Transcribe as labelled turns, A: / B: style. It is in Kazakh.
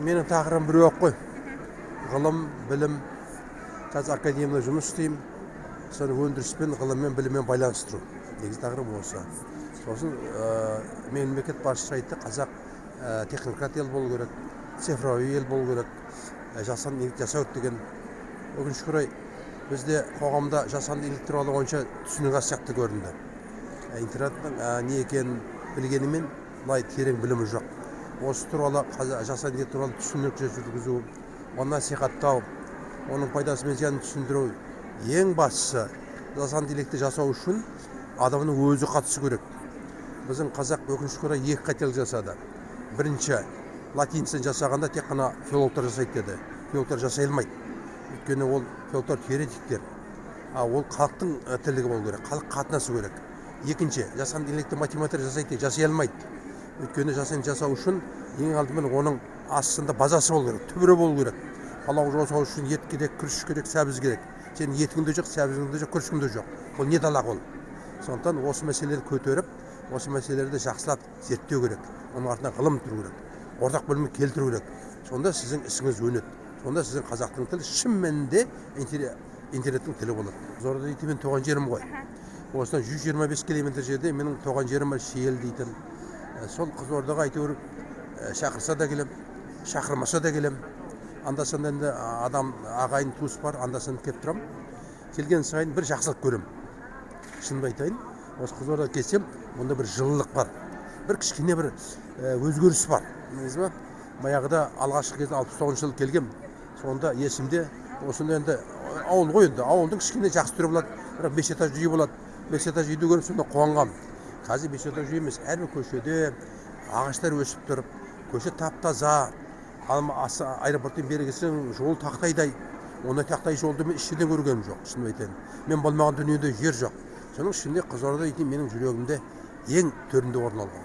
A: Менің тақырыбым бір ақ қой. Ғылым, білім, қазір академияда жұмыс істеймін. Соны өндіріспен, ғылыммен, біліммен байланыстыру. Негізі тақырып осы. Сосын мемлекет басшысы айтты, қазақ технократ ел болу керек, цифровой ел болу керек, жасанды интеллект жасау деген. Өкінішке орай бізде қоғамда жасанды интеллект туралы онша түсінік аз сияқты көрінді. Интернеттің не екенін білгенімен былай терең білімі жоқ. Осы туралы жасанды интеллект туралы түсінік жүргізу, оны насихаттау, оның пайдасы мен зиянын түсіндіру. Ең бастысы жасанды интеллектті жасау үшін адамның өзі қатысу керек. Біздің қазақ өкінішке орай екі қателік жасады. Бірінші, латиницаны жасағанда тек қана филологтар жасайды деді. Филологтар жасай алмайды. Өйткені ол филологтар теоретиктер. Ол халықтың тірлігі болу керек, халық қатынасу керек. Екінші, жасанды интеллектті математик жасайды, жасай алмайды. Өйткені жасанды жасау үшін ең алдымен оның астында базасы болу керек, түбірі болу керек. Палау жасау үшін ет керек, күріш керек, сәбіз керек. Сенің етіңде жоқ, сәбізіңде жоқ, күрішіңде жоқ. Ол не далақ ол. Сондықтан осы мәселелерді көтеріп, осы мәселелерді жақсылап зерттеу керек. Оның артынан ғылым тұру керек. Ортақ бөлімі келтіру керек. Сонда сіздің ісіңіз өнеді. Сонда сіздің қазақтың тілі шын мәнінде интернеттің тілі болады. Қызылорда дейтін мен туған жерім ғой. Осыдан 125 километр жерде менің туған жерім Шиел дейтін. Сол Қызылордаға әйтеуір шақырса да келем, шақырмаса да келем. Анда-санда енді адам ағайын туыс бар, анда-санда келіп тұрам. Келген сайын бір жақсылық көрем. Шынымды айтайын, осы Қызылордаға келсем, мұнда бір жылылық бар. Бір кішкене бір өзгеріс бар. Білесіз ба? Баяғыда алғашқы кезде 69 жыл келгем. Сонда есімде осында енді ауыл ғой енді. Ауылдың кішкене жақсы түрі болады. Бірақ 5 этажды үй болады. 5 этажды үйді көріп сонда қуанғам. Қазір 5 этажды үй емес, әрбір көшеде ағаштар өсіп тұрып, көше тап-таза. Аэропорттан бері келсең, жол тақтайдай. Ондай тақтай жолды мен ішінен көргенім жоқ, шынымды айтайын. Мен болмаған дүниеде жер жоқ. Соның ішінде Қызылорда дейтін менің жүрегімде ең төрінде орын алған.